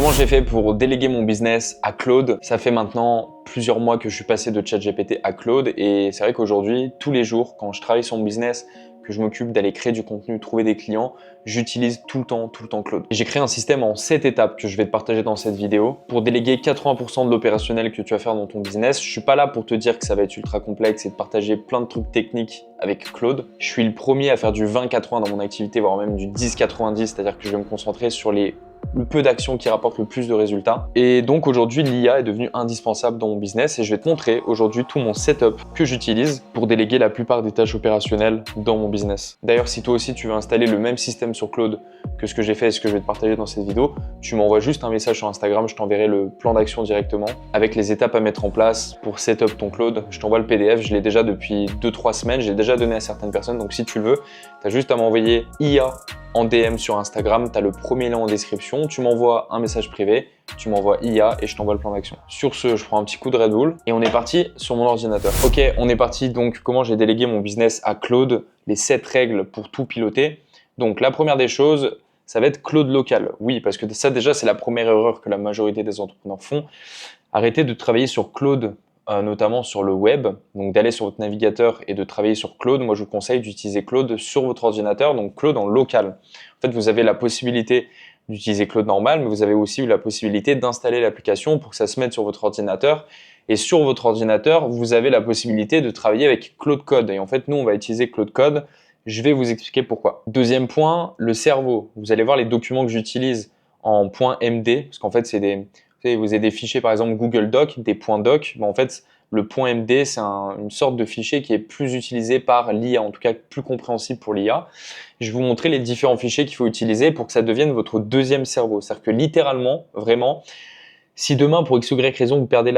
Comment j'ai fait pour déléguer mon business à Claude? Ça fait maintenant plusieurs mois que je suis passé de ChatGPT à Claude et c'est vrai qu'aujourd'hui, tous les jours, quand je travaille sur mon business, que je m'occupe d'aller créer du contenu, trouver des clients, j'utilise tout le temps Claude. J'ai créé un système en 7 étapes que je vais te partager dans cette vidéo pour déléguer 80% de l'opérationnel que tu vas faire dans ton business. Je suis pas là pour te dire que ça va être ultra complexe et de partager plein de trucs techniques avec Claude. Je suis le premier à faire du 20-80 dans mon activité, voire même du 10-90, c'est-à-dire que je vais me concentrer sur le peu d'actions qui rapportent le plus de résultats. Et donc aujourd'hui, l'IA est devenue indispensable dans mon business et je vais te montrer aujourd'hui tout mon setup que j'utilise pour déléguer la plupart des tâches opérationnelles dans mon business. D'ailleurs, si toi aussi tu veux installer le même système sur Claude que ce que j'ai fait et ce que je vais te partager dans cette vidéo, tu m'envoies juste un message sur Instagram, je t'enverrai le plan d'action directement avec les étapes à mettre en place pour setup ton Claude. Je t'envoie le PDF, je l'ai déjà depuis 2-3 semaines, je l'ai déjà donné à certaines personnes, donc si tu le veux, tu as juste à m'envoyer IA en DM sur Instagram, tu as le premier lien en description, tu m'envoies un message privé, tu m'envoies IA et je t'envoie le plan d'action. Sur ce, je prends un petit coup de Red Bull et on est parti sur mon ordinateur. Ok, on est parti donc comment j'ai délégué mon business à Claude, les 7 règles pour tout piloter. Donc la première des choses, ça va être Claude local. Oui, parce que ça déjà c'est la première erreur que la majorité des entrepreneurs font. Arrêtez de travailler sur Claude, notamment sur le web, donc d'aller sur votre navigateur et de travailler sur Claude. Moi, je vous conseille d'utiliser Claude sur votre ordinateur, donc Claude en local. En fait, vous avez la possibilité d'utiliser Claude normal, mais vous avez aussi la possibilité d'installer l'application pour que ça se mette sur votre ordinateur. Et sur votre ordinateur, vous avez la possibilité de travailler avec Claude Code. Et en fait, nous, on va utiliser Claude Code. Je vais vous expliquer pourquoi. Deuxième point, le cerveau. Vous allez voir les documents que j'utilise en .md, parce qu'en fait, c'est des... Vous avez des fichiers, par exemple Google Doc, des points doc. En fait, le .md, c'est une sorte de fichier qui est plus utilisé par l'IA, en tout cas plus compréhensible pour l'IA. Je vais vous montrer les différents fichiers qu'il faut utiliser pour que ça devienne votre deuxième cerveau. C'est-à-dire que littéralement, vraiment, si demain, pour X ou Y raison, vous perdez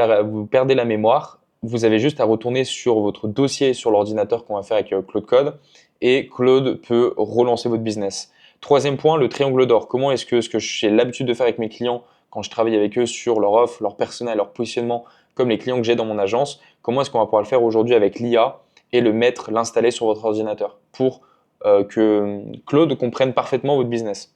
la mémoire, vous avez juste à retourner sur votre dossier sur l'ordinateur qu'on va faire avec Claude Code et Claude peut relancer votre business. Troisième point, le triangle d'or. Comment est-ce que j'ai l'habitude de faire avec mes clients quand je travaille avec eux sur leur offre, leur personnel, leur positionnement, comme les clients que j'ai dans mon agence, comment est-ce qu'on va pouvoir le faire aujourd'hui avec l'IA et l'installer sur votre ordinateur pour que Claude comprenne parfaitement votre business.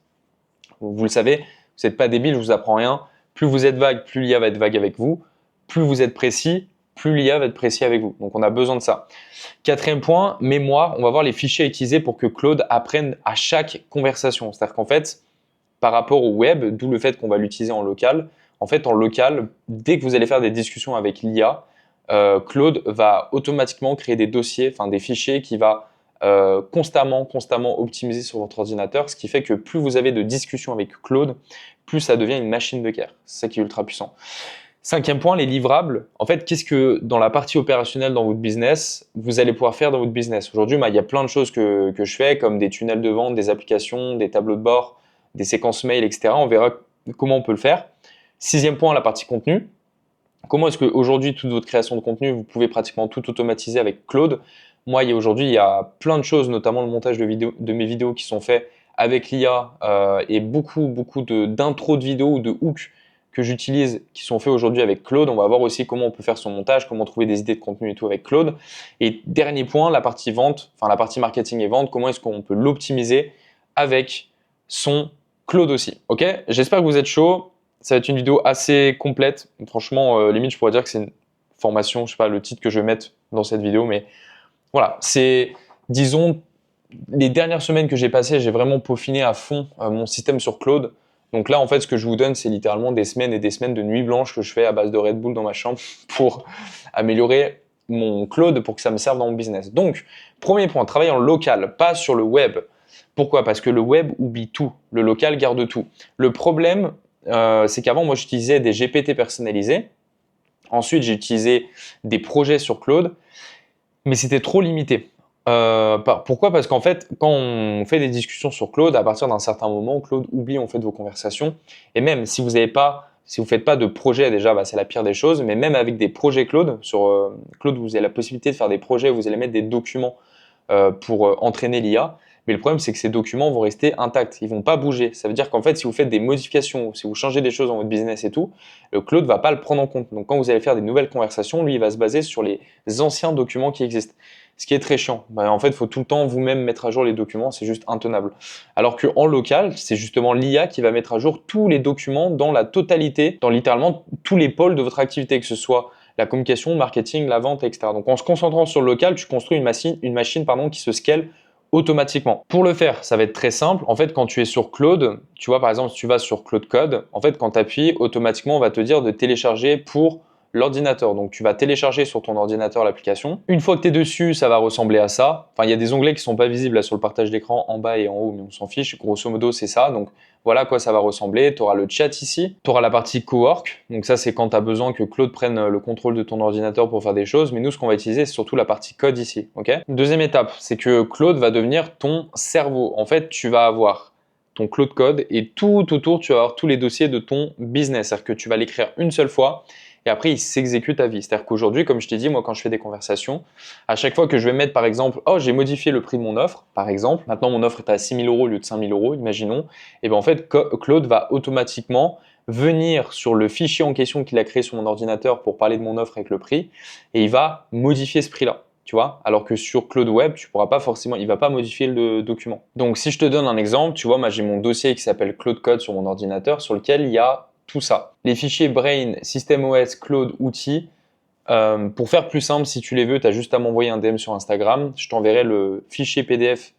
Vous le savez, vous n'êtes pas débile, je vous apprends rien. Plus vous êtes vague, plus l'IA va être vague avec vous. Plus vous êtes précis, plus l'IA va être précis avec vous. Donc on a besoin de ça. Quatrième point, mémoire. On va voir les fichiers à utiliser pour que Claude apprenne à chaque conversation. C'est-à-dire qu'en fait, par rapport au web, d'où le fait qu'on va l'utiliser en local. En fait, en local, dès que vous allez faire des discussions avec l'IA, Claude va automatiquement créer des dossiers, enfin des fichiers qui va constamment optimiser sur votre ordinateur, ce qui fait que plus vous avez de discussions avec Claude, plus ça devient une machine de guerre. C'est ça qui est ultra puissant. Cinquième point, les livrables. En fait, qu'est-ce que dans la partie opérationnelle dans votre business, vous allez pouvoir faire dans votre business? Aujourd'hui, il y a plein de choses que je fais, comme des tunnels de vente, des applications, des tableaux de bord, des séquences mail, etc. On verra comment on peut le faire. Sixième point, la partie contenu. Comment est-ce qu'aujourd'hui, toute votre création de contenu, vous pouvez pratiquement tout automatiser avec Claude? Moi, aujourd'hui, il y a plein de choses, notamment le montage de mes vidéos qui sont faits avec l'IA et beaucoup d'intros de vidéos ou de hooks que j'utilise qui sont faits aujourd'hui avec Claude. On va voir aussi comment on peut faire son montage, comment trouver des idées de contenu et tout avec Claude. Et dernier point, la partie vente, enfin la partie marketing et vente, comment est-ce qu'on peut l'optimiser avec son Claude aussi. Ok, j'espère que vous êtes chaud. Ça va être une vidéo assez complète. Franchement, limite, je pourrais dire que c'est une formation. Je sais pas le titre que je vais mettre dans cette vidéo, mais voilà. C'est, disons, les dernières semaines que j'ai passées, j'ai vraiment peaufiné à fond mon système sur Claude. Donc là, en fait, ce que je vous donne, c'est littéralement des semaines et des semaines de nuit blanche que je fais à base de Red Bull dans ma chambre pour améliorer mon Claude pour que ça me serve dans mon business. Donc, premier point, travailler en local, pas sur le web. Pourquoi? Parce que le web oublie tout, le local garde tout. Le problème, c'est qu'avant, moi, j'utilisais des GPT personnalisés. Ensuite, j'ai utilisé des projets sur Claude, mais c'était trop limité. Pourquoi? Parce qu'en fait, quand on fait des discussions sur Claude, à partir d'un certain moment, Claude oublie en fait vos conversations. Et même si vous faites pas de projet déjà, c'est la pire des choses. Mais même avec des projets Claude, sur Claude, vous avez la possibilité de faire des projets, vous allez mettre des documents pour entraîner l'IA. Mais le problème, c'est que ces documents vont rester intacts. Ils vont pas bouger. Ça veut dire qu'en fait, si vous faites des modifications, si vous changez des choses dans votre business et tout, le Claude va pas le prendre en compte. Donc, quand vous allez faire des nouvelles conversations, lui, il va se baser sur les anciens documents qui existent. Ce qui est très chiant. En fait, il faut tout le temps vous-même mettre à jour les documents. C'est juste intenable. Alors qu'en local, c'est justement l'IA qui va mettre à jour tous les documents dans la totalité, dans littéralement tous les pôles de votre activité, que ce soit la communication, le marketing, la vente, etc. Donc, en se concentrant sur le local, tu construis une machine qui se scale automatiquement. Pour le faire, ça va être très simple. En fait, quand tu es sur Claude, tu vois, par exemple, si tu vas sur Claude Code, en fait, quand tu appuies, automatiquement, on va te dire de télécharger pour l'ordinateur. Donc, tu vas télécharger sur ton ordinateur l'application. Une fois que tu es dessus, ça va ressembler à ça. Enfin, il y a des onglets qui sont pas visibles là sur le partage d'écran en bas et en haut, mais on s'en fiche. Grosso modo, c'est ça. Donc, voilà à quoi ça va ressembler. Tu auras le chat ici. Tu auras la partie cowork. Donc, ça, c'est quand tu as besoin que Claude prenne le contrôle de ton ordinateur pour faire des choses. Mais nous, ce qu'on va utiliser, c'est surtout la partie code ici. Ok. Deuxième étape, c'est que Claude va devenir ton cerveau. En fait, tu vas avoir ton Claude Code et tout autour, tu vas avoir tous les dossiers de ton business. C'est-à-dire que tu vas l'écrire une seule fois et après, il s'exécute à vie. C'est-à-dire qu'aujourd'hui, comme je t'ai dit, moi, quand je fais des conversations, à chaque fois que je vais mettre, par exemple, oh, j'ai modifié le prix de mon offre, par exemple, maintenant mon offre est à 6 000 € au lieu de 5 000 €, imaginons, et bien en fait, Claude va automatiquement venir sur le fichier en question qu'il a créé sur mon ordinateur pour parler de mon offre avec le prix, et il va modifier ce prix-là. Tu vois, alors que sur Claude Web, tu pourras pas forcément, il va pas modifier le document. Donc, si je te donne un exemple, tu vois, moi j'ai mon dossier qui s'appelle Claude Code sur mon ordinateur, sur lequel il y a tout ça. Les fichiers Brain, SystemOS, Claude, outils. Pour faire plus simple, si tu les veux, tu as juste à m'envoyer un DM sur Instagram. Je t'enverrai le fichier PDF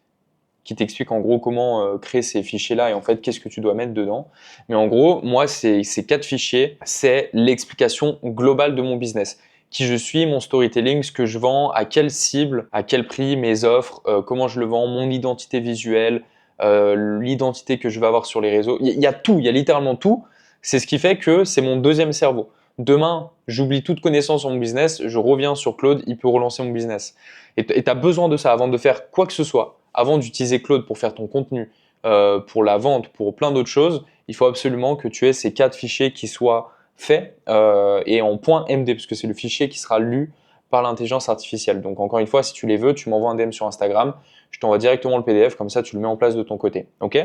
qui t'explique en gros comment créer ces fichiers-là et en fait qu'est-ce que tu dois mettre dedans. Mais en gros, moi, ces 4 fichiers, c'est l'explication globale de mon business. Qui je suis, mon storytelling, ce que je vends, à quelle cible, à quel prix, mes offres, comment je le vends, mon identité visuelle, l'identité que je vais avoir sur les réseaux. Il y a tout, il y a littéralement tout. C'est ce qui fait que c'est mon deuxième cerveau. Demain, j'oublie toute connaissance sur mon business, je reviens sur Claude, il peut relancer mon business. Et tu as besoin de ça avant de faire quoi que ce soit, avant d'utiliser Claude pour faire ton contenu, pour la vente, pour plein d'autres choses. Il faut absolument que tu aies ces 4 fichiers qui soient faits et en .md, parce que c'est le fichier qui sera lu par l'intelligence artificielle. Donc encore une fois, si tu les veux, tu m'envoies un DM sur Instagram, je t'envoie directement le PDF, comme ça tu le mets en place de ton côté. Ok.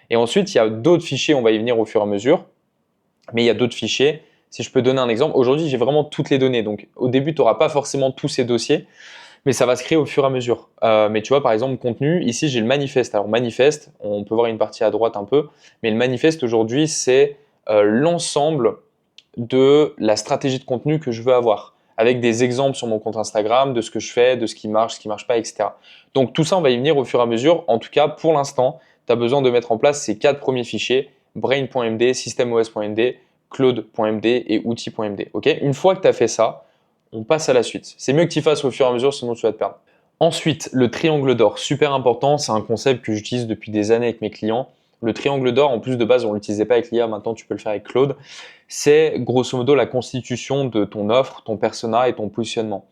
Et ensuite, il y a d'autres fichiers, on va y venir au fur et à mesure, mais il y a d'autres fichiers. Si je peux donner un exemple, aujourd'hui j'ai vraiment toutes les données, donc au début tu n'auras pas forcément tous ces dossiers, mais ça va se créer au fur et à mesure. Mais tu vois, par exemple, contenu, ici j'ai le manifeste. Alors manifeste, on peut voir une partie à droite un peu, mais le manifeste aujourd'hui c'est l'ensemble de la stratégie de contenu que je veux avoir, avec des exemples sur mon compte Instagram, de ce que je fais, de ce qui marche pas, etc. Donc tout ça, on va y venir au fur et à mesure. En tout cas, pour l'instant, tu as besoin de mettre en place ces 4 premiers fichiers, brain.md, systemos.md, claude.md et outils.md. Okay. Une fois que tu as fait ça, on passe à la suite. C'est mieux que tu fasses au fur et à mesure, sinon tu vas te perdre. Ensuite, le triangle d'or, super important, c'est un concept que j'utilise depuis des années avec mes clients. Le triangle d'or, en plus de base, on ne l'utilisait pas avec l'IA, maintenant tu peux le faire avec Claude. C'est grosso modo la constitution de ton offre, ton persona et ton positionnement.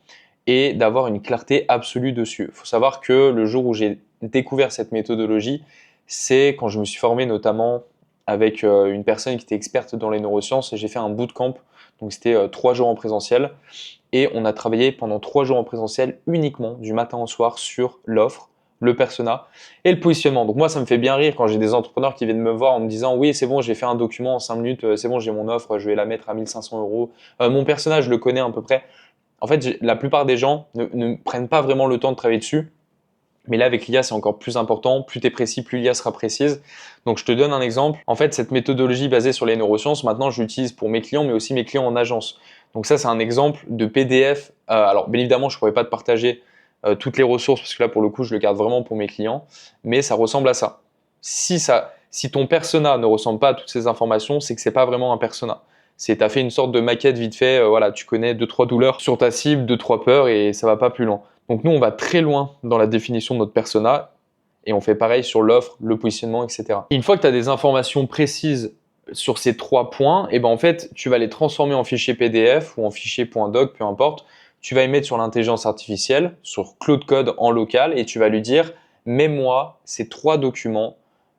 Et d'avoir une clarté absolue dessus. Il faut savoir que le jour où j'ai découvert cette méthodologie, c'est quand je me suis formé notamment avec une personne qui était experte dans les neurosciences. J'ai fait un bootcamp, donc c'était 3 jours en présentiel. Et on a travaillé pendant 3 jours en présentiel uniquement du matin au soir sur l'offre, le persona et le positionnement. Donc moi, ça me fait bien rire quand j'ai des entrepreneurs qui viennent me voir en me disant oui, c'est bon, j'ai fait un document en 5 minutes, c'est bon, j'ai mon offre, je vais la mettre à 1 500 €. Mon personnage, je le connais à peu près. En fait, la plupart des gens ne prennent pas vraiment le temps de travailler dessus. Mais là, avec l'IA, c'est encore plus important. Plus tu es précis, plus l'IA sera précise. Donc, je te donne un exemple. En fait, cette méthodologie basée sur les neurosciences, maintenant, je l'utilise pour mes clients, mais aussi mes clients en agence. Donc ça, c'est un exemple de PDF. Alors, bien évidemment, je ne pourrais pas te partager toutes les ressources, parce que là, pour le coup, je le garde vraiment pour mes clients. Mais ça ressemble à ça. Si ton persona ne ressemble pas à toutes ces informations, c'est que ce n'est pas vraiment un persona. Tu as fait une sorte de maquette vite fait, voilà, tu connais 2-3 douleurs sur ta cible, 2-3 peurs, et ça ne va pas plus loin. Donc nous, on va très loin dans la définition de notre persona et on fait pareil sur l'offre, le positionnement, etc. Et une fois que tu as des informations précises sur ces 3 points, et ben en fait, tu vas les transformer en fichier PDF ou en fichier .doc, peu importe. Tu vas les mettre sur l'intelligence artificielle, sur Claude Code en local et tu vas lui dire « mets-moi ces 3 documents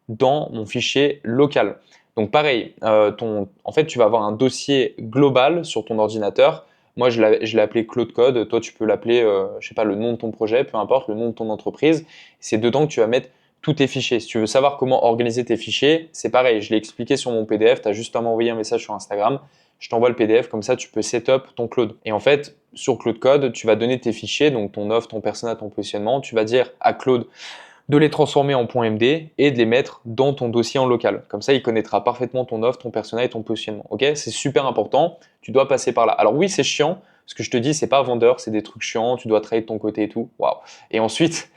dans mon fichier local ». Donc pareil, en fait, tu vas avoir un dossier global sur ton ordinateur. Moi, je l'ai appelé Claude Code. Toi, tu peux l'appeler, je sais pas, le nom de ton projet, peu importe, le nom de ton entreprise. C'est dedans que tu vas mettre tous tes fichiers. Si tu veux savoir comment organiser tes fichiers, c'est pareil, je l'ai expliqué sur mon PDF, tu as juste à m'envoyer un message sur Instagram, je t'envoie le PDF, comme ça tu peux setup ton Claude. Et en fait, sur Claude Code, tu vas donner tes fichiers, donc ton offre, ton persona, ton positionnement, tu vas dire à Claude de les transformer en .md et de les mettre dans ton dossier en local. Comme ça, il connaîtra parfaitement ton offre, ton persona et ton positionnement. Ok, c'est super important, tu dois passer par là. Alors oui, c'est chiant, ce que je te dis, c'est pas vendeur, c'est des trucs chiants, tu dois travailler de ton côté et tout. Waouh. Et ensuite,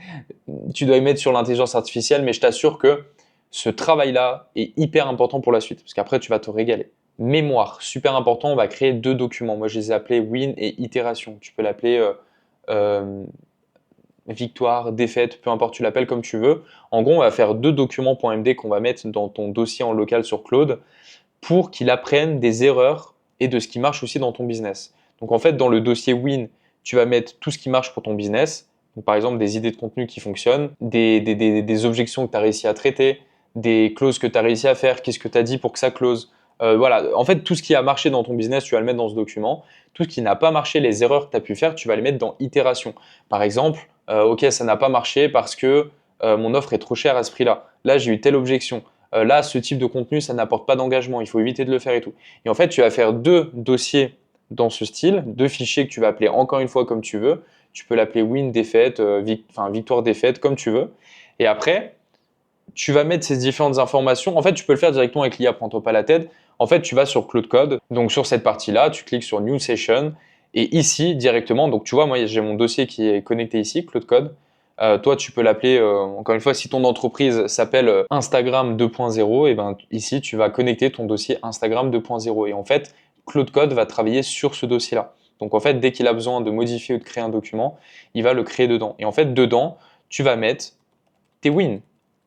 tu dois y mettre sur l'intelligence artificielle, mais je t'assure que ce travail-là est hyper important pour la suite, parce qu'après, tu vas te régaler. Mémoire, super important, on va créer 2 documents. Moi, je les ai appelés win et itération. Tu peux l'appeler victoire, défaite, peu importe, tu l'appelles comme tu veux. En gros, on va faire 2 documents.md qu'on va mettre dans ton dossier en local sur Claude pour qu'il apprenne des erreurs et de ce qui marche aussi dans ton business. Donc en fait, dans le dossier Win, tu vas mettre tout ce qui marche pour ton business. Donc, par exemple, des idées de contenu qui fonctionnent, des objections que tu as réussi à traiter, des clauses que tu as réussi à faire, qu'est-ce que tu as dit pour que ça close. Voilà, en fait, tout ce qui a marché dans ton business, tu vas le mettre dans ce document. Tout ce qui n'a pas marché, les erreurs que tu as pu faire, tu vas les mettre dans itération. Par exemple, ok, ça n'a pas marché parce que mon offre est trop chère à ce prix-là. Là, j'ai eu telle objection. Là, ce type de contenu, ça n'apporte pas d'engagement. Il faut éviter de le faire et tout. Et en fait, tu vas faire 2 dossiers dans ce style, 2 fichiers que tu vas appeler encore une fois comme tu veux. Tu peux l'appeler win, défaite, victoire, défaite, comme tu veux. Et après, tu vas mettre ces différentes informations. En fait, tu peux le faire directement avec l'IA, prends-toi pas la tête. En fait, tu vas sur Claude Code. Donc, sur cette partie-là, tu cliques sur New Session. Et ici, directement, donc tu vois, moi, j'ai mon dossier qui est connecté ici, Claude Code. Toi, tu peux l'appeler, encore une fois, si ton entreprise s'appelle Instagram 2.0, et ben ici, tu vas connecter ton dossier Instagram 2.0. Et en fait, Claude Code va travailler sur ce dossier-là. Donc, en fait, dès qu'il a besoin de modifier ou de créer un document, il va le créer dedans. Et en fait, dedans, tu vas mettre tes wins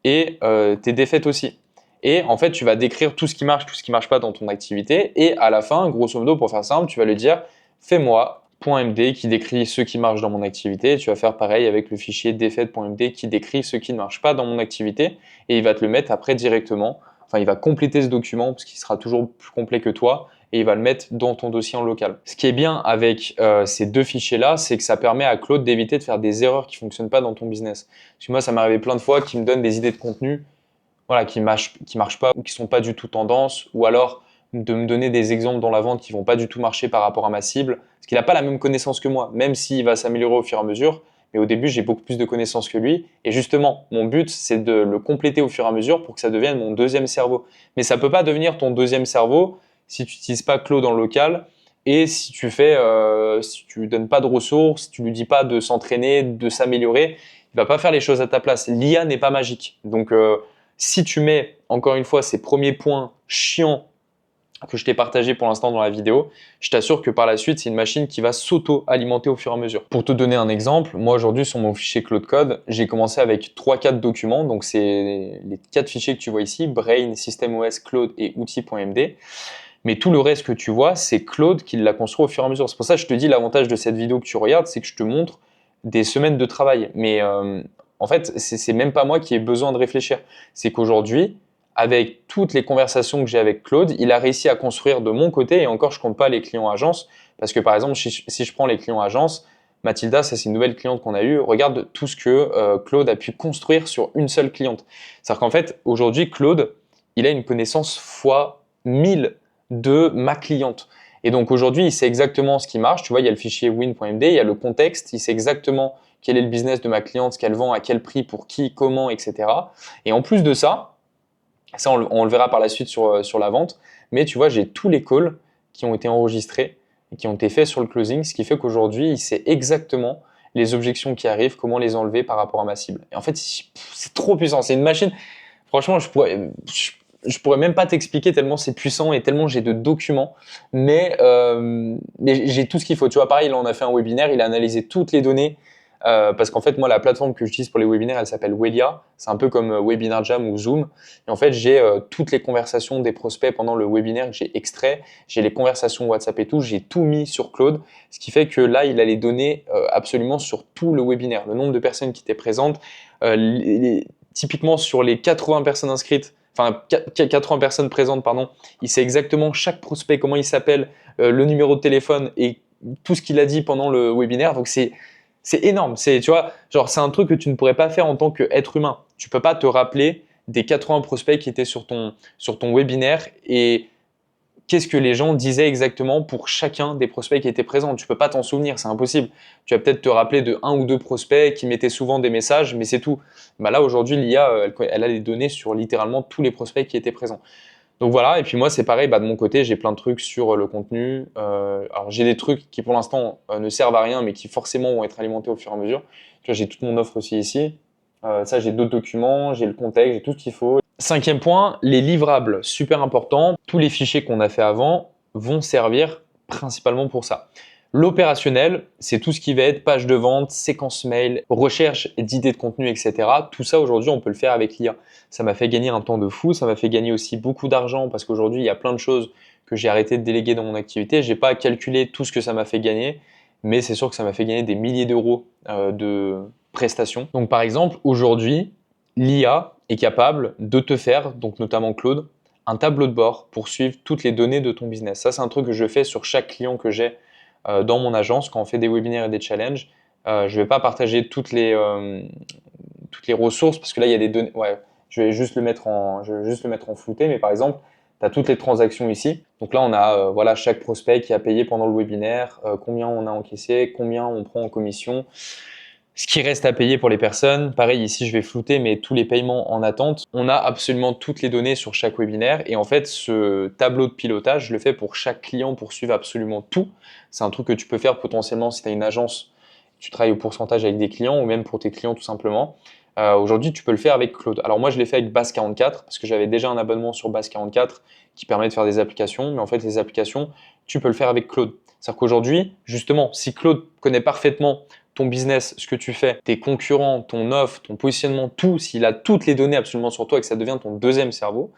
et tes défaites aussi. Et en fait, tu vas décrire tout ce qui marche pas dans ton activité. Et à la fin, grosso modo, pour faire simple, tu vas lui dire fais-moi .md qui décrit ce qui marche dans mon activité. Et tu vas faire pareil avec le fichier défaite.md qui décrit ce qui ne marche pas dans mon activité. Et il va te le mettre après directement. Enfin, il va compléter ce document parce qu'il sera toujours plus complet que toi et il va le mettre dans ton dossier en local. Ce qui est bien avec ces 2 fichiers-là, c'est que ça permet à Claude d'éviter de faire des erreurs qui ne fonctionnent pas dans ton business. Parce que moi, ça m'est arrivé plein de fois qu'il me donne des idées de contenu voilà, qui marchent pas ou qui sont pas du tout tendance, ou alors de me donner des exemples dans la vente qui vont pas du tout marcher par rapport à ma cible, parce qu'il n'a pas la même connaissance que moi, même s'il va s'améliorer au fur et à mesure. Mais au début, j'ai beaucoup plus de connaissances que lui. Et justement, mon but, c'est de le compléter au fur et à mesure pour que ça devienne mon deuxième cerveau. Mais ça peut pas devenir ton deuxième cerveau si tu n'utilises pas Claude en local et si si tu lui donnes pas de ressources, si tu lui dis pas de s'entraîner, de s'améliorer, il va pas faire les choses à ta place. L'IA n'est pas magique. Donc, si tu mets, encore une fois, ces premiers points chiants que je t'ai partagés pour l'instant dans la vidéo, je t'assure que par la suite, c'est une machine qui va s'auto-alimenter au fur et à mesure. Pour te donner un exemple, moi aujourd'hui sur mon fichier Claude Code, j'ai commencé avec 3-4 documents, donc c'est les 4 fichiers que tu vois ici, Brain, SystemOS, Claude et outils.md. Mais tout le reste que tu vois, c'est Claude qui l'a construit au fur et à mesure. C'est pour ça que je te dis l'avantage de cette vidéo que tu regardes, c'est que je te montre des semaines de travail. Mais en fait, c'est même pas moi qui ai besoin de réfléchir. C'est qu'aujourd'hui, avec toutes les conversations que j'ai avec Claude, il a réussi à construire de mon côté, et encore je compte pas les clients agences, parce que par exemple, si je prends les clients agences, Mathilda, ça c'est une nouvelle cliente qu'on a eue, regarde tout ce que Claude a pu construire sur une seule cliente. C'est-à-dire qu'en fait, aujourd'hui, Claude, il a une connaissance fois 1000 de ma cliente. Et donc aujourd'hui, il sait exactement ce qui marche. Tu vois, il y a le fichier win.md, il y a le contexte, il sait exactement quel est le business de ma cliente, ce qu'elle vend, à quel prix, pour qui, comment, etc. Et en plus de ça, on le verra par la suite sur la vente, mais tu vois, j'ai tous les calls qui ont été enregistrés et qui ont été faits sur le closing, ce qui fait qu'aujourd'hui, il sait exactement les objections qui arrivent, comment les enlever par rapport à ma cible. Et en fait, c'est trop puissant. C'est une machine, franchement, je pourrais même pas t'expliquer tellement c'est puissant et tellement j'ai de documents, mais j'ai tout ce qu'il faut. Tu vois, pareil, là, on a fait un webinaire, il a analysé toutes les données, parce qu'en fait, moi, la plateforme que j'utilise pour les webinaires, elle s'appelle Welia. C'est un peu comme Webinar Jam ou Zoom. Et en fait, j'ai toutes les conversations des prospects pendant le webinaire que j'ai extrait. J'ai les conversations WhatsApp et tout. J'ai tout mis sur Claude, ce qui fait que là, il a les données absolument sur tout le webinaire. Le nombre de personnes qui étaient présentes, typiquement sur les 80 personnes inscrites, enfin 80 personnes présentes, pardon, il sait exactement chaque prospect, comment il s'appelle, le numéro de téléphone et tout ce qu'il a dit pendant le webinaire. Donc C'est énorme. Tu vois, genre, c'est un truc que tu ne pourrais pas faire en tant qu'être humain. Tu peux pas te rappeler des 80 prospects qui étaient sur ton webinaire et qu'est-ce que les gens disaient exactement pour chacun des prospects qui étaient présents. Tu peux pas t'en souvenir, c'est impossible. Tu vas peut-être te rappeler de un ou deux prospects qui mettaient souvent des messages, mais c'est tout. Bah là, aujourd'hui, l'IA, elle a les données sur littéralement tous les prospects qui étaient présents. Donc voilà, et puis moi c'est pareil, bah, de mon côté j'ai plein de trucs sur le contenu. Alors j'ai des trucs qui pour l'instant ne servent à rien mais qui forcément vont être alimentés au fur et à mesure. Tu vois, j'ai toute mon offre aussi ici. Ça j'ai d'autres documents, j'ai le contexte, j'ai tout ce qu'il faut. Cinquième point, les livrables, super important. Tous les fichiers qu'on a fait avant vont servir principalement pour ça. L'opérationnel, c'est tout ce qui va être page de vente, séquence mail, recherche d'idées de contenu, etc. Tout ça, aujourd'hui, on peut le faire avec l'IA. Ça m'a fait gagner un temps de fou, ça m'a fait gagner aussi beaucoup d'argent parce qu'aujourd'hui, il y a plein de choses que j'ai arrêté de déléguer dans mon activité. Je n'ai pas calculé tout ce que ça m'a fait gagner, mais c'est sûr que ça m'a fait gagner des milliers d'euros de prestations. Donc, par exemple, aujourd'hui, l'IA est capable de te faire, donc notamment Claude, un tableau de bord pour suivre toutes les données de ton business. Ça, c'est un truc que je fais sur chaque client que j'ai dans mon agence quand on fait des webinaires et des challenges. Je ne vais pas partager toutes les ressources parce que là, il y a des données. Ouais, je vais juste le mettre en flouté, mais par exemple, tu as toutes les transactions ici. Donc là, on a voilà, chaque prospect qui a payé pendant le webinaire, combien on a encaissé, combien on prend en commission, ce qui reste à payer pour les personnes. Pareil, ici, je vais flouter, mais tous les paiements en attente. On a absolument toutes les données sur chaque webinaire. Et en fait, ce tableau de pilotage, je le fais pour chaque client pour suivre absolument tout. C'est un truc que tu peux faire potentiellement si tu as une agence, tu travailles au pourcentage avec des clients ou même pour tes clients tout simplement. Aujourd'hui, tu peux le faire avec Claude. Alors moi, je l'ai fait avec Base44 parce que j'avais déjà un abonnement sur Base44 qui permet de faire des applications. Mais en fait, les applications, tu peux le faire avec Claude. C'est-à-dire qu'aujourd'hui, justement, si Claude connaît parfaitement ton business, ce que tu fais, tes concurrents, ton offre, ton positionnement, tout, s'il a toutes les données absolument sur toi et que ça devient ton deuxième cerveau,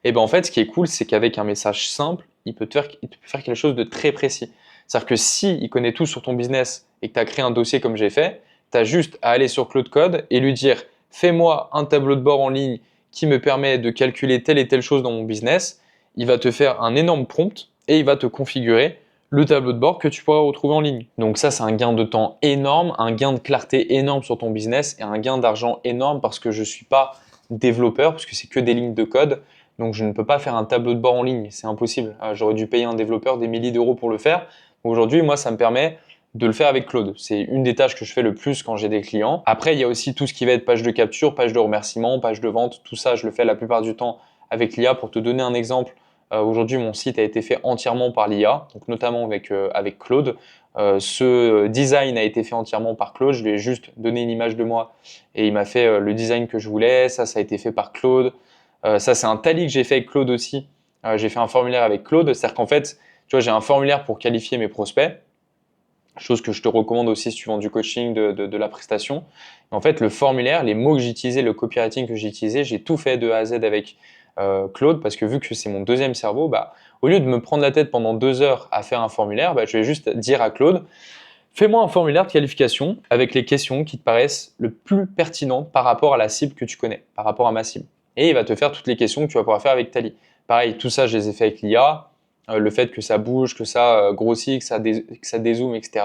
et ben en fait, ce qui est cool, c'est qu'avec un message simple, il peut te faire quelque chose de très précis. C'est-à-dire que s'il connaît tout sur ton business et que tu as créé un dossier comme j'ai fait, tu as juste à aller sur Claude Code et lui dire « Fais-moi un tableau de bord en ligne qui me permet de calculer telle et telle chose dans mon business ». Il va te faire un énorme prompt et il va te configurer le tableau de bord que tu pourras retrouver en ligne. Donc ça, c'est un gain de temps énorme, un gain de clarté énorme sur ton business et un gain d'argent énorme parce que je ne suis pas développeur, parce que c'est que des lignes de code. Donc je ne peux pas faire un tableau de bord en ligne, c'est impossible. J'aurais dû payer un développeur des milliers d'euros pour le faire. Aujourd'hui, moi, ça me permet de le faire avec Claude. C'est une des tâches que je fais le plus quand j'ai des clients. Après, il y a aussi tout ce qui va être page de capture, page de remerciement, page de vente. Tout ça, je le fais la plupart du temps avec l'IA. Pour te donner un exemple, aujourd'hui, mon site a été fait entièrement par l'IA, donc notamment avec Claude. Ce design a été fait entièrement par Claude. Je lui ai juste donné une image de moi et il m'a fait le design que je voulais. Ça a été fait par Claude. Ça, c'est un tally que j'ai fait avec Claude aussi. J'ai fait un formulaire avec Claude. C'est-à-dire qu'en fait, tu vois, j'ai un formulaire pour qualifier mes prospects, chose que je te recommande aussi si tu vends du coaching, de la prestation. En fait, le formulaire, les mots que j'utilisais, le copywriting que j'utilisais, j'ai tout fait de A à Z avec Claude parce que vu que c'est mon deuxième cerveau, bah, au lieu de me prendre la tête pendant 2 heures à faire un formulaire, bah, je vais juste dire à Claude, fais-moi un formulaire de qualification avec les questions qui te paraissent le plus pertinentes par rapport à la cible que tu connais, par rapport à ma cible. Et il va te faire toutes les questions que tu vas pouvoir faire avec Tally. Pareil, tout ça, je les ai fait avec l'IA. Le fait que ça bouge, que ça grossit, que ça dézoome, etc.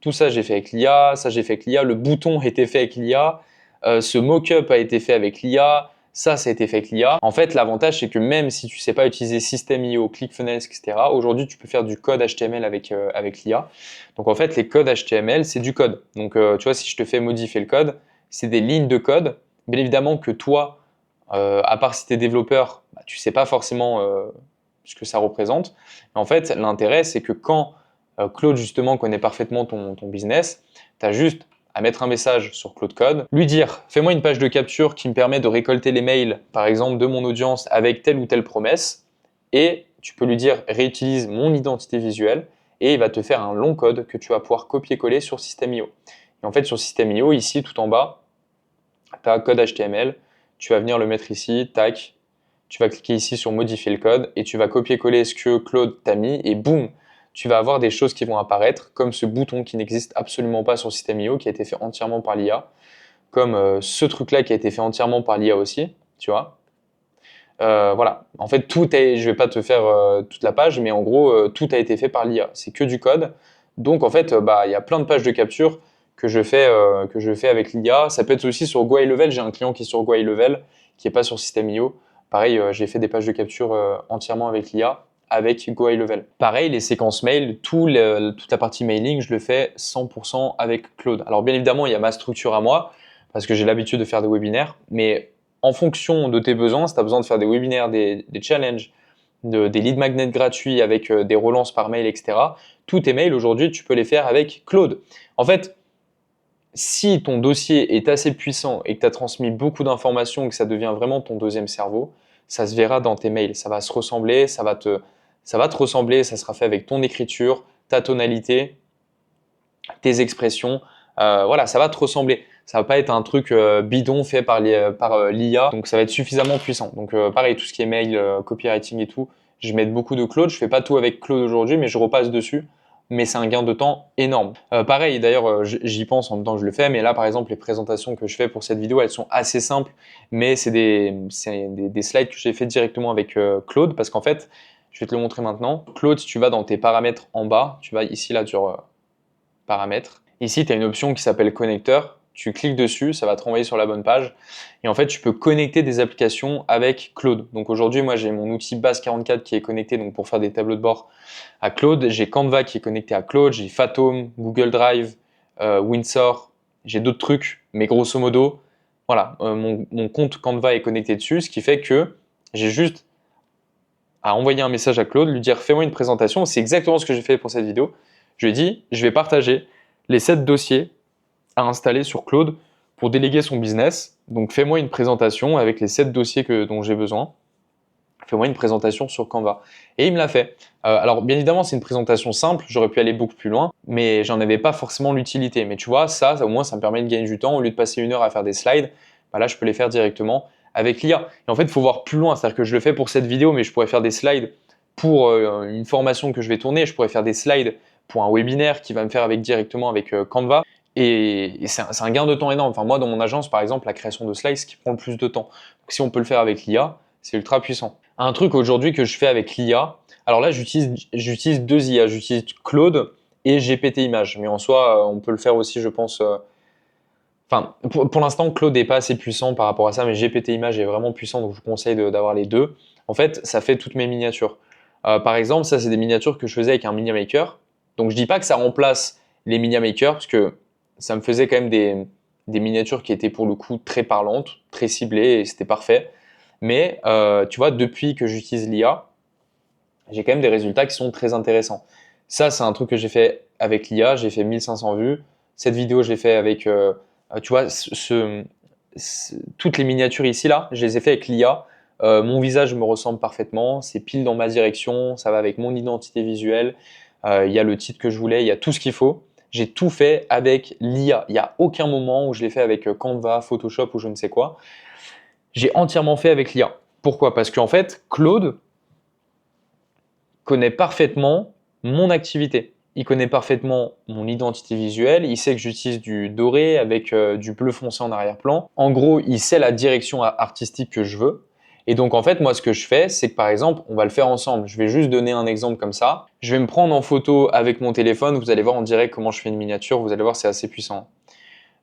Tout ça, j'ai fait avec l'IA. Ça, j'ai fait avec l'IA. Le bouton a été fait avec l'IA. Ce mock-up a été fait avec l'IA. Ça a été fait avec l'IA. En fait, l'avantage, c'est que même si tu ne sais pas utiliser System.io, ClickFunnels, etc., aujourd'hui, tu peux faire du code HTML avec l'IA. Donc, en fait, les codes HTML, c'est du code. Donc, tu vois, si je te fais modifier le code, c'est des lignes de code. Bien évidemment que toi, à part si tu es développeur, bah, tu ne sais pas forcément ce que ça représente. En fait, l'intérêt, c'est que quand Claude, justement, connaît parfaitement ton business, tu as juste à mettre un message sur Claude Code, lui dire « Fais-moi une page de capture qui me permet de récolter les mails, par exemple, de mon audience avec telle ou telle promesse. » Et tu peux lui dire « Réutilise mon identité visuelle. » Et il va te faire un long code que tu vas pouvoir copier-coller sur System.io. Et en fait, sur System.io, ici, tout en bas, tu as code HTML. Tu vas venir le mettre ici, tac. Tu vas cliquer ici sur modifier le code et tu vas copier-coller ce que Claude t'a mis et boum, tu vas avoir des choses qui vont apparaître comme ce bouton qui n'existe absolument pas sur System.io qui a été fait entièrement par l'IA, comme ce truc-là qui a été fait entièrement par l'IA aussi, tu vois. Voilà, en fait, je vais pas te faire toute la page, mais en gros, tout a été fait par l'IA. C'est que du code. Donc, en fait, il y a plein de pages de capture que je fais avec l'IA. Ça peut être aussi sur Go High Level. J'ai un client qui est sur Go High Level, qui n'est pas sur System.io. Pareil, j'ai fait des pages de capture entièrement avec l'IA, avec Go High Level. Pareil, les séquences mail, toute la partie mailing, je le fais 100% avec Claude. Alors bien évidemment, il y a ma structure à moi, parce que j'ai l'habitude de faire des webinaires, mais en fonction de tes besoins, si tu as besoin de faire des webinaires, des challenges, des lead magnets gratuits avec des relances par mail, etc., tous tes mails aujourd'hui, tu peux les faire avec Claude. En fait, si ton dossier est assez puissant et que tu as transmis beaucoup d'informations et que ça devient vraiment ton deuxième cerveau, ça se verra dans tes mails. Ça va se ressembler, ça va te ressembler, ça sera fait avec ton écriture, ta tonalité, tes expressions. Voilà, ça va te ressembler. Ça va pas être un truc bidon fait par l'IA, donc ça va être suffisamment puissant. Donc pareil, tout ce qui est mail, copywriting et tout, je mets beaucoup de Claude. Je fais pas tout avec Claude aujourd'hui, mais je repasse dessus. Mais c'est un gain de temps énorme. Pareil, d'ailleurs, j'y pense en même temps que je le fais, mais là, par exemple, les présentations que je fais pour cette vidéo, elles sont assez simples, mais c'est des slides que j'ai fait directement avec Claude, parce qu'en fait, je vais te le montrer maintenant. Claude, si tu vas dans tes paramètres en bas, tu vas ici, là, sur paramètres. Ici, tu as une option qui s'appelle connecteur. Tu cliques dessus, ça va te renvoyer sur la bonne page. Et en fait, tu peux connecter des applications avec Claude. Donc aujourd'hui, moi, j'ai mon outil Base44 qui est connecté donc pour faire des tableaux de bord à Claude. J'ai Canva qui est connecté à Claude. J'ai Fathom, Google Drive, Windsor. J'ai d'autres trucs, mais grosso modo, voilà, mon compte Canva est connecté dessus, ce qui fait que j'ai juste à envoyer un message à Claude, lui dire fais-moi une présentation. C'est exactement ce que j'ai fait pour cette vidéo. Je lui ai dit, je vais partager les 7 dossiers à installer sur Claude pour déléguer son business. Donc, fais-moi une présentation avec les 7 dossiers dont j'ai besoin. Fais-moi une présentation sur Canva. Et il me l'a fait. Alors, bien évidemment, c'est une présentation simple. J'aurais pu aller beaucoup plus loin, mais j'en avais pas forcément l'utilité. Mais tu vois, ça, au moins, ça me permet de gagner du temps. Au lieu de passer 1 heure à faire des slides, bah là, je peux les faire directement avec l'IA. Et en fait, il faut voir plus loin. C'est-à-dire que je le fais pour cette vidéo, mais je pourrais faire des slides pour une formation que je vais tourner. Je pourrais faire des slides pour un webinaire qui va me faire directement avec Canva. Et c'est un gain de temps énorme. Enfin, moi, dans mon agence, par exemple, la création de slides, ce qui prend le plus de temps. Donc, si on peut le faire avec l'IA, c'est ultra puissant. Un truc aujourd'hui que je fais avec l'IA, alors là, j'utilise 2 IA. J'utilise Claude et GPT Images. Mais en soi, on peut le faire aussi, je pense. Enfin, pour l'instant, Claude n'est pas assez puissant par rapport à ça, mais GPT Images est vraiment puissant, donc je vous conseille d'avoir les deux. En fait, ça fait toutes mes miniatures. Par exemple, ça, c'est des miniatures que je faisais avec un Media Maker. Donc, je dis pas que ça remplace les Media Maker, parce que ça me faisait quand même des miniatures qui étaient pour le coup très parlantes, très ciblées, et c'était parfait. Mais tu vois, depuis que j'utilise l'IA, j'ai quand même des résultats qui sont très intéressants. Ça, c'est un truc que j'ai fait avec l'IA, j'ai fait 1500 vues. Cette vidéo, je l'ai fait avec, tu vois, toutes les miniatures ici, là, je les ai fait avec l'IA. Mon visage me ressemble parfaitement, c'est pile dans ma direction, ça va avec mon identité visuelle, il y a le titre que je voulais, il y a tout ce qu'il faut. J'ai tout fait avec l'IA. Il n'y a aucun moment où je l'ai fait avec Canva, Photoshop ou je ne sais quoi. J'ai entièrement fait avec l'IA. Pourquoi? Parce qu'en fait, Claude connaît parfaitement mon activité. Il connaît parfaitement mon identité visuelle. Il sait que j'utilise du doré avec du bleu foncé en arrière-plan. En gros, il sait la direction artistique que je veux. Et donc, en fait, moi, ce que je fais, c'est que par exemple, on va le faire ensemble. Je vais juste donner un exemple comme ça. Je vais me prendre en photo avec mon téléphone. Vous allez voir en direct comment je fais une miniature. Vous allez voir, c'est assez puissant.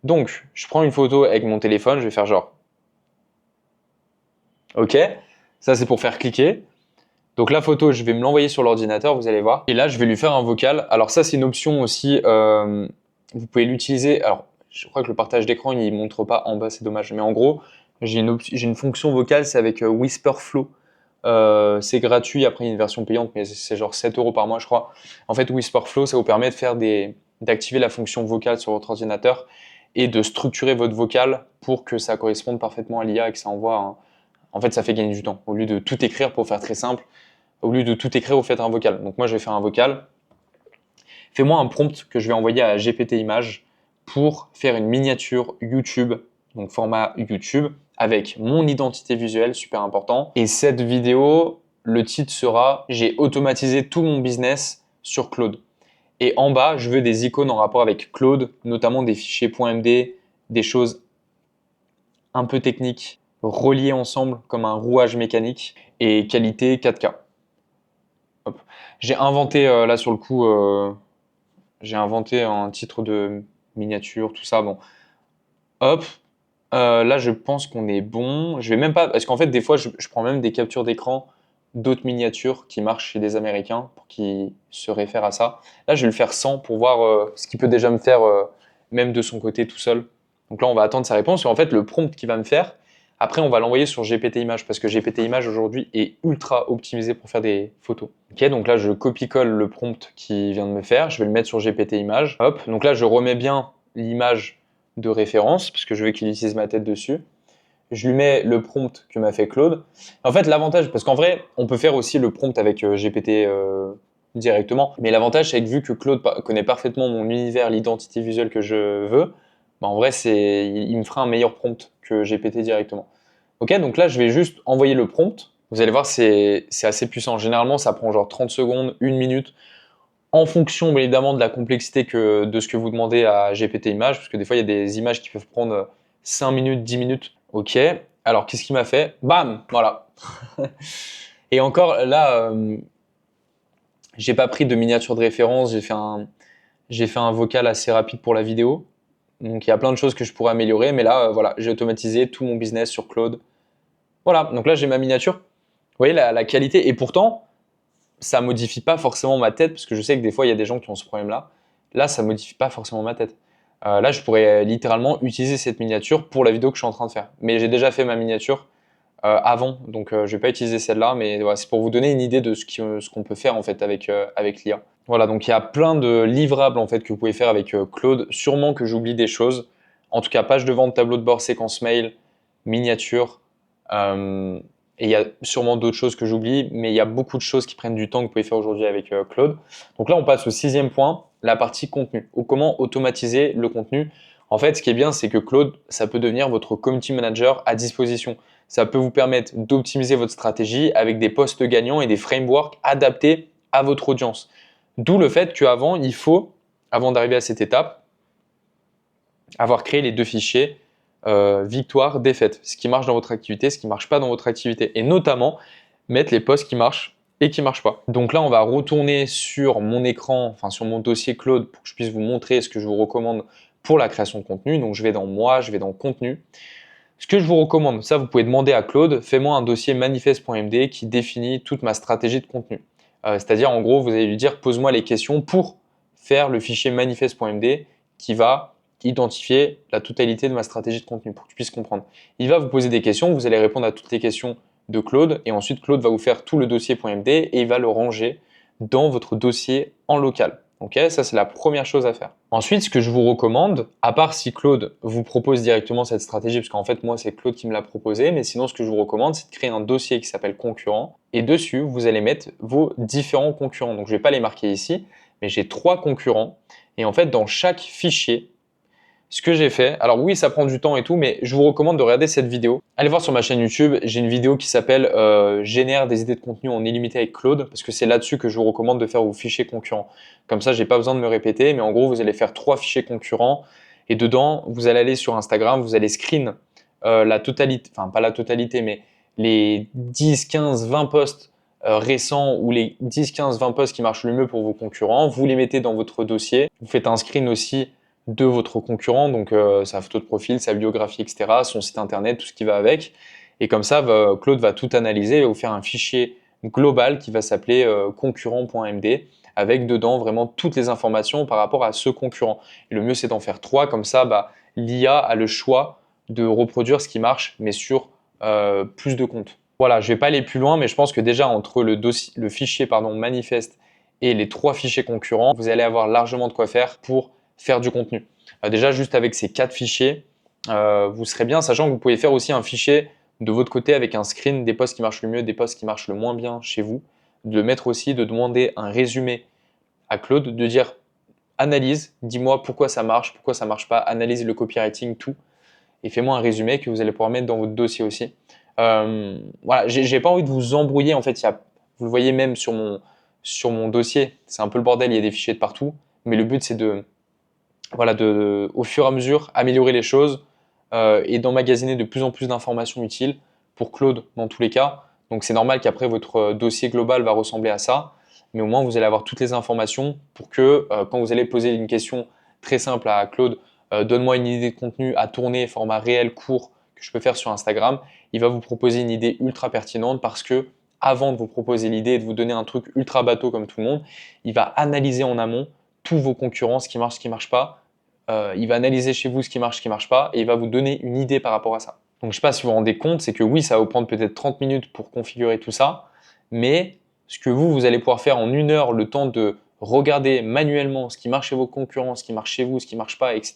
Donc, je prends une photo avec mon téléphone. Je vais faire genre. OK. Ça, c'est pour faire cliquer. Donc la photo, je vais me l'envoyer sur l'ordinateur, vous allez voir. Et là, je vais lui faire un vocal. Alors ça, c'est une option aussi. Vous pouvez l'utiliser. Alors, je crois que le partage d'écran, il ne montre pas en bas, c'est dommage. Mais en gros, j'ai une fonction vocale, c'est avec Whisperflow. C'est gratuit, après il y a une version payante, mais c'est genre 7 € par mois, je crois. En fait, Whisperflow, ça vous permet d'activer la fonction vocale sur votre ordinateur et de structurer votre vocal pour que ça corresponde parfaitement à l'IA et que ça envoie En fait, ça fait gagner du temps. Au lieu de tout écrire, pour faire très simple, au lieu de tout écrire, vous faites un vocal. Donc moi, je vais faire un vocal. Fais-moi un prompt que je vais envoyer à GPT Images pour faire une miniature YouTube, donc format YouTube, avec mon identité visuelle, super important. Et cette vidéo, le titre sera « J'ai automatisé tout mon business sur Claude ». Et en bas, je veux des icônes en rapport avec Claude, notamment des fichiers .md, des choses un peu techniques, reliés ensemble comme un rouage mécanique et qualité 4K. J'ai inventé, là sur le coup, j'ai inventé un titre de miniature, tout ça. Bon, hop. Là, je pense qu'on est bon. Je vais même pas, parce qu'en fait, des fois, je prends même des captures d'écran d'autres miniatures qui marchent chez des Américains pour qu'ils se réfèrent à ça. Là, je vais le faire sans pour voir ce qu'il peut déjà me faire, même de son côté tout seul. Donc là, on va attendre sa réponse. Et en fait, le prompt qu'il va me faire, après, on va l'envoyer sur GPT Images parce que GPT Images aujourd'hui est ultra optimisé pour faire des photos. Ok, donc là, je copie-colle le prompt qu'il vient de me faire. Je vais le mettre sur GPT Images. Hop, donc là, je remets bien l'image de référence parce que je veux qu'il utilise ma tête dessus. Je lui mets le prompt que m'a fait Claude. En fait, l'avantage, parce qu'en vrai, on peut faire aussi le prompt avec GPT directement, mais l'avantage, c'est que vu que Claude connaît parfaitement mon univers, l'identité visuelle que je veux, bah, en vrai, il me fera un meilleur prompt que GPT directement. Ok, donc là, je vais juste envoyer le prompt. Vous allez voir, c'est assez puissant. Généralement, ça prend genre 30 secondes, 1 minute, en fonction, bien évidemment, de la complexité de ce que vous demandez à GPT Images, parce que des fois, il y a des images qui peuvent prendre 5 minutes, 10 minutes. Ok, alors qu'est-ce qu'il m'a fait? Bam, voilà. Et encore, là, j'ai pas pris de miniature de référence, j'ai fait un vocal assez rapide pour la vidéo. Donc il y a plein de choses que je pourrais améliorer, mais là, voilà, j'ai automatisé tout mon business sur Claude. Voilà, donc là, j'ai ma miniature. Vous voyez la qualité, et pourtant, ça modifie pas forcément ma tête, parce que je sais que des fois, il y a des gens qui ont ce problème-là. Là, ça modifie pas forcément ma tête. Là, je pourrais littéralement utiliser cette miniature pour la vidéo que je suis en train de faire. Mais j'ai déjà fait ma miniature avant, donc je vais pas utiliser celle-là, mais voilà, c'est pour vous donner une idée de ce qu'on peut faire en fait avec l'IA. Voilà, donc il y a plein de livrables en fait que vous pouvez faire avec Claude. Sûrement que j'oublie des choses. En tout cas, page de vente, tableau de bord, séquence mail, miniature. Euh, et il y a sûrement d'autres choses que j'oublie, mais il y a beaucoup de choses qui prennent du temps que vous pouvez faire aujourd'hui avec Claude. Donc là, on passe au 6e point, la partie contenu, ou comment automatiser le contenu. En fait, ce qui est bien, c'est que Claude, ça peut devenir votre community manager à disposition. Ça peut vous permettre d'optimiser votre stratégie avec des posts gagnants et des frameworks adaptés à votre audience. D'où le fait qu'avant, il faut, avant d'arriver à cette étape, avoir créé les 2 fichiers victoire, défaite, ce qui marche dans votre activité, ce qui ne marche pas dans votre activité, et notamment mettre les posts qui marchent et qui ne marchent pas. Donc là, on va retourner sur mon écran, enfin sur mon dossier Claude pour que je puisse vous montrer ce que je vous recommande pour la création de contenu. Donc je vais dans moi, je vais dans contenu. Ce que je vous recommande, ça vous pouvez demander à Claude, fais-moi un dossier manifeste.md qui définit toute ma stratégie de contenu. C'est-à-dire en gros, vous allez lui dire pose-moi les questions pour faire le fichier manifeste.md qui va identifier la totalité de ma stratégie de contenu pour que tu puisses comprendre. Il va vous poser des questions, vous allez répondre à toutes les questions de Claude et ensuite Claude va vous faire tout le dossier .md et il va le ranger dans votre dossier en local. Ok, ça c'est la première chose à faire. Ensuite, ce que je vous recommande, à part si Claude vous propose directement cette stratégie, parce qu'en fait moi c'est Claude qui me l'a proposé, mais sinon ce que je vous recommande c'est de créer un dossier qui s'appelle concurrent et dessus vous allez mettre vos différents concurrents. Donc je ne vais pas les marquer ici, mais j'ai 3 concurrents et en fait dans chaque fichier, ce que j'ai fait, alors oui, ça prend du temps et tout, mais je vous recommande de regarder cette vidéo. Allez voir sur ma chaîne YouTube, j'ai une vidéo qui s'appelle Génère des idées de contenu en illimité avec Claude, parce que c'est là-dessus que je vous recommande de faire vos fichiers concurrents. Comme ça, j'ai pas besoin de me répéter, mais en gros, vous allez faire 3 fichiers concurrents, et dedans, vous allez aller sur Instagram, vous allez screen la totalité, enfin pas la totalité, mais les 10, 15, 20 posts récents ou les 10, 15, 20 posts qui marchent le mieux pour vos concurrents, vous les mettez dans votre dossier, vous faites un screen aussi de votre concurrent, donc sa photo de profil, sa biographie, etc., son site internet, tout ce qui va avec. Et comme ça, Claude va tout analyser et vous faire un fichier global qui va s'appeler concurrent.md avec dedans vraiment toutes les informations par rapport à ce concurrent. Et le mieux, c'est d'en faire 3, comme ça, l'IA a le choix de reproduire ce qui marche, mais sur plus de comptes. Voilà, je ne vais pas aller plus loin, mais je pense que déjà entre le fichier manifeste et les 3 fichiers concurrents, vous allez avoir largement de quoi faire pour faire du contenu. Déjà, juste avec ces 4 fichiers, vous serez bien, sachant que vous pouvez faire aussi un fichier de votre côté avec un screen des posts qui marchent le mieux, des posts qui marchent le moins bien chez vous, de mettre aussi, de demander un résumé à Claude, de dire analyse, dis-moi pourquoi ça marche pas, analyse le copywriting, tout, et fais-moi un résumé que vous allez pouvoir mettre dans votre dossier aussi. Voilà, j'ai pas envie de vous embrouiller, en fait, vous le voyez même sur mon dossier, c'est un peu le bordel, il y a des fichiers de partout, mais le but c'est au fur et à mesure, améliorer les choses et d'emmagasiner de plus en plus d'informations utiles pour Claude dans tous les cas. Donc c'est normal qu'après votre dossier global va ressembler à ça, mais au moins vous allez avoir toutes les informations pour que quand vous allez poser une question très simple à Claude, donne-moi une idée de contenu à tourner, format réel, court, que je peux faire sur Instagram. Il va vous proposer une idée ultra pertinente parce que avant de vous proposer l'idée et de vous donner un truc ultra bateau comme tout le monde, il va analyser en amont tous vos concurrents, ce qui marche pas. Il va analyser chez vous ce qui marche pas et il va vous donner une idée par rapport à ça. Donc je ne sais pas si vous vous rendez compte, c'est que oui, ça va vous prendre peut-être 30 minutes pour configurer tout ça, mais ce que vous allez pouvoir faire en 1 heure, le temps de regarder manuellement ce qui marche chez vos concurrents, ce qui marche chez vous, ce qui marche pas, etc.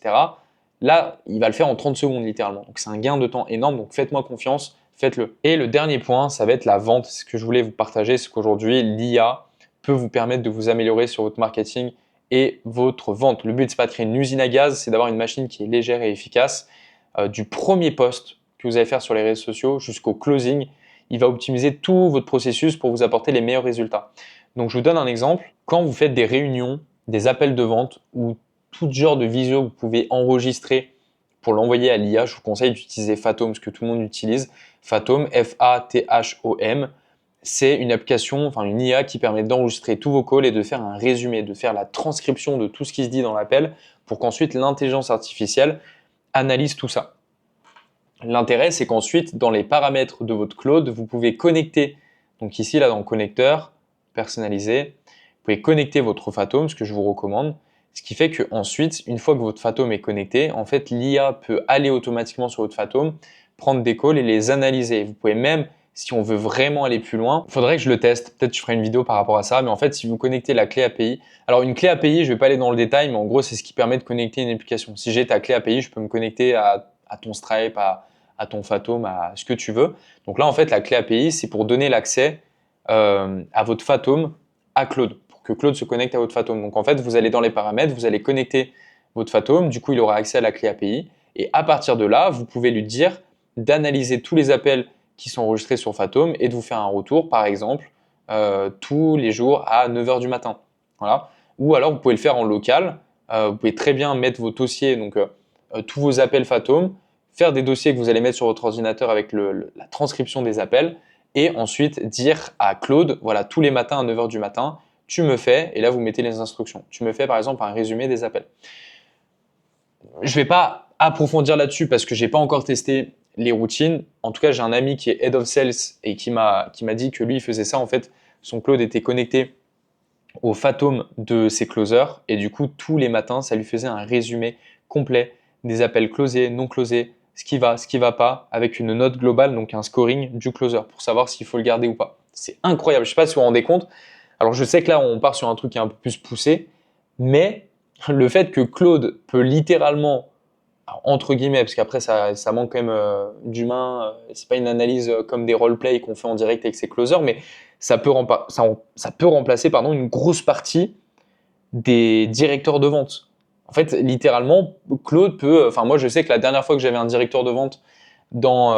Là, il va le faire en 30 secondes littéralement. Donc c'est un gain de temps énorme, donc faites-moi confiance, faites-le. Et le dernier point, ça va être la vente. Ce que je voulais vous partager, c'est qu'aujourd'hui, l'IA peut vous permettre de vous améliorer sur votre marketing et votre vente. Le but, c'est pas de créer une usine à gaz, c'est d'avoir une machine qui est légère et efficace. Du premier post que vous allez faire sur les réseaux sociaux jusqu'au closing, il va optimiser tout votre processus pour vous apporter les meilleurs résultats. Donc je vous donne un exemple. Quand vous faites des réunions, des appels de vente ou tout genre de visio que vous pouvez enregistrer pour l'envoyer à l'IA, je vous conseille d'utiliser Fathom, ce que tout le monde utilise. Fathom, Fathom, c'est une application, enfin une IA qui permet d'enregistrer tous vos calls et de faire un résumé, de faire la transcription de tout ce qui se dit dans l'appel pour qu'ensuite l'intelligence artificielle analyse tout ça. L'intérêt, c'est qu'ensuite, dans les paramètres de votre Claude, vous pouvez connecter, donc ici, là, dans le connecteur, personnalisé, vous pouvez connecter votre Fathom, ce que je vous recommande, ce qui fait qu'ensuite, une fois que votre Fathom est connecté, en fait, l'IA peut aller automatiquement sur votre Fathom, prendre des calls et les analyser. Vous pouvez même, si on veut vraiment aller plus loin, il faudrait que je le teste, peut-être que je ferai une vidéo par rapport à ça, mais en fait, si vous connectez la clé API, alors une clé API, je ne vais pas aller dans le détail, mais en gros, c'est ce qui permet de connecter une application. Si j'ai ta clé API, je peux me connecter à ton Stripe, à ton Fathom, à ce que tu veux. Donc là, en fait, la clé API, c'est pour donner l'accès à votre Fathom à Claude, pour que Claude se connecte à votre Fathom. Donc en fait, vous allez dans les paramètres, vous allez connecter votre Fathom, du coup, il aura accès à la clé API. Et à partir de là, vous pouvez lui dire d'analyser tous les appels qui sont enregistrés sur Fathom et de vous faire un retour, par exemple, tous les jours à 9h du matin. Voilà. Ou alors, vous pouvez le faire en local. Vous pouvez très bien mettre vos dossiers, donc tous vos appels Fathom, faire des dossiers que vous allez mettre sur votre ordinateur avec la transcription des appels et ensuite dire à Claude, voilà, tous les matins à 9h du matin, tu me fais, et là vous mettez les instructions, tu me fais par exemple un résumé des appels. Je ne vais pas approfondir là-dessus parce que je n'ai pas encore testé les routines. En tout cas, j'ai un ami qui est Head of Sales et qui m'a dit que lui, il faisait ça. En fait, son Claude était connecté au Fathom de ses closers et du coup, tous les matins, ça lui faisait un résumé complet des appels closés, non closés, ce qui va pas, avec une note globale, donc un scoring du closer pour savoir s'il faut le garder ou pas. C'est incroyable, je ne sais pas si vous vous rendez compte. Alors je sais que là, on part sur un truc qui est un peu plus poussé, mais le fait que Claude peut littéralement, entre guillemets, parce qu'après ça manque quand même d'humain, c'est pas une analyse comme des roleplays qu'on fait en direct avec ses closers, mais ça peut remplacer une grosse partie des directeurs de vente. En fait, littéralement, Claude peut. Enfin, moi, je sais que la dernière fois que j'avais un directeur de vente dans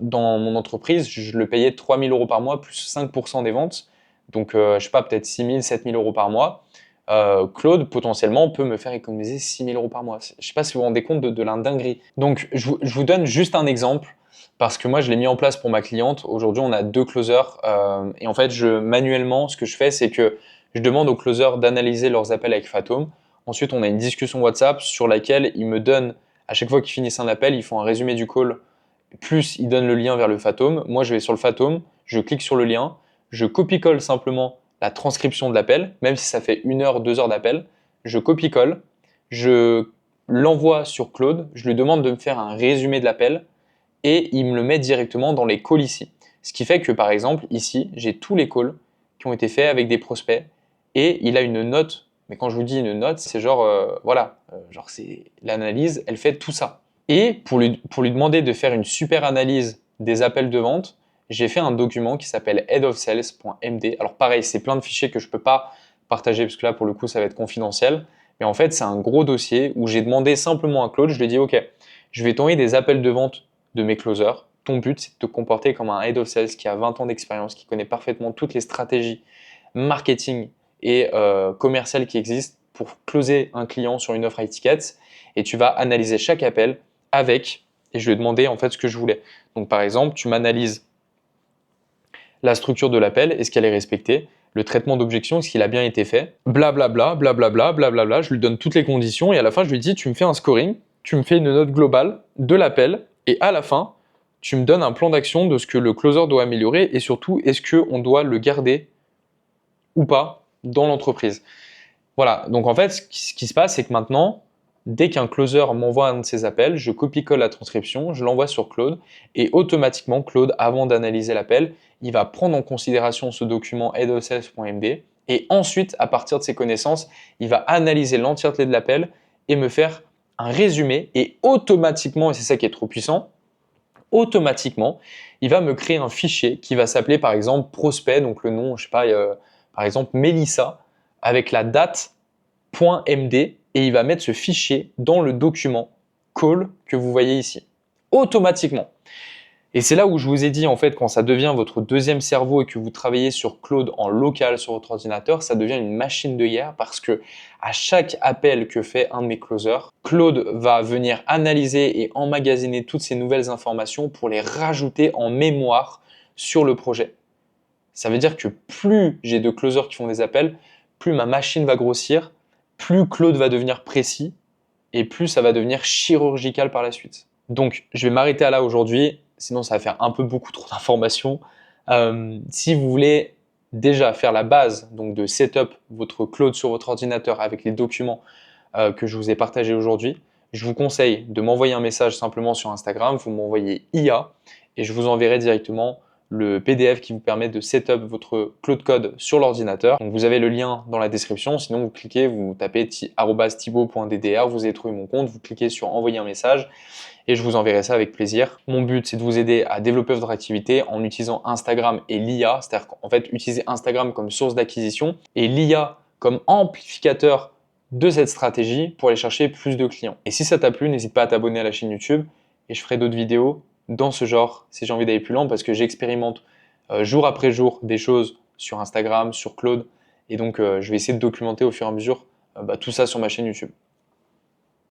mon entreprise, je le payais 3 000 euros par mois plus 5% des ventes. Donc, je sais pas, peut-être 6 000, 7 000 euros par mois. Claude, potentiellement, peut me faire économiser 6 000 euros par mois. Je sais pas si vous vous rendez compte de la dinguerie. Donc, je vous donne juste un exemple parce que moi, je l'ai mis en place pour ma cliente. Aujourd'hui, on a 2 closers et en fait, manuellement, ce que je fais, c'est que je demande aux closers d'analyser leurs appels avec Fathom. Ensuite, on a une discussion WhatsApp sur laquelle ils me donnent, à chaque fois qu'ils finissent un appel, ils font un résumé du call, plus ils donnent le lien vers le Fathom. Moi, je vais sur le Fathom, je clique sur le lien, je copie-colle simplement la transcription de l'appel, même si ça fait 1 heure, 2 heures d'appel. Je copie-colle, je l'envoie sur Claude, je lui demande de me faire un résumé de l'appel et il me le met directement dans les calls ici. Ce qui fait que, par exemple, ici, j'ai tous les calls qui ont été faits avec des prospects et il a une note. Mais quand je vous dis une note, c'est genre, genre c'est l'analyse, elle fait tout ça. Et pour lui demander de faire une super analyse des appels de vente, j'ai fait un document qui s'appelle headofsales.md. Alors pareil, c'est plein de fichiers que je ne peux pas partager parce que là, pour le coup, ça va être confidentiel. Mais en fait, c'est un gros dossier où j'ai demandé simplement à Claude, je lui ai dit, OK, je vais t'envoyer des appels de vente de mes closers. Ton but, c'est de te comporter comme un head of sales qui a 20 ans d'expérience, qui connaît parfaitement toutes les stratégies marketing et commerciales qui existent pour closer un client sur une offre high ticket. Et tu vas analyser chaque appel avec, et je lui ai demandé en fait ce que je voulais. Donc par exemple, tu m'analyses la structure de l'appel, est-ce qu'elle est respectée? le traitement d'objection, est-ce qu'il a bien été fait, blablabla, blablabla, blablabla, je lui donne toutes les conditions et à la fin je lui dis tu me fais un scoring, tu me fais une note globale de l'appel et à la fin tu me donnes un plan d'action de ce que le closer doit améliorer et surtout est-ce qu'on doit le garder ou pas dans l'entreprise. Voilà, donc en fait ce qui se passe c'est que maintenant, dès qu'un closer m'envoie un de ses appels, je copie-colle la transcription, je l'envoie sur Claude et automatiquement Claude, avant d'analyser l'appel, il va prendre en considération ce document headofsales.md et ensuite, à partir de ses connaissances, il va analyser l'entièreté de l'appel et me faire un résumé et automatiquement, et c'est ça qui est trop puissant, automatiquement, il va me créer un fichier qui va s'appeler par exemple prospect, donc le nom, je sais pas, par exemple Mélissa, avec la date .md et il va mettre ce fichier dans le document call que vous voyez ici, automatiquement. Et c'est là où je vous ai dit, en fait, quand ça devient votre deuxième cerveau et que vous travaillez sur Claude en local sur votre ordinateur, ça devient une machine de guerre parce que à chaque appel que fait un de mes closers, Claude va venir analyser et emmagasiner toutes ces nouvelles informations pour les rajouter en mémoire sur le projet. Ça veut dire que plus j'ai de closers qui font des appels, plus ma machine va grossir, plus Claude va devenir précis et plus ça va devenir chirurgical par la suite. Donc, je vais m'arrêter à là aujourd'hui, sinon ça va faire un peu beaucoup trop d'informations. Si vous voulez déjà faire la base donc de setup votre Claude sur votre ordinateur avec les documents que je vous ai partagés aujourd'hui, je vous conseille de m'envoyer un message simplement sur Instagram, vous m'envoyez IA et je vous enverrai directement le PDF qui vous permet de setup votre Claude Code sur l'ordinateur. Donc vous avez le lien dans la description, sinon vous cliquez, vous tapez @thibaut.ddr, vous allez trouver mon compte, vous cliquez sur envoyer un message et je vous enverrai ça avec plaisir. Mon but, c'est de vous aider à développer votre activité en utilisant Instagram et l'IA, c'est-à-dire qu'en fait, utiliser Instagram comme source d'acquisition et l'IA comme amplificateur de cette stratégie pour aller chercher plus de clients. Et si ça t'a plu, n'hésite pas à t'abonner à la chaîne YouTube et je ferai d'autres vidéos dans ce genre si j'ai envie d'aller plus loin parce que j'expérimente jour après jour des choses sur Instagram, sur Claude et donc je vais essayer de documenter au fur et à mesure tout ça sur ma chaîne YouTube.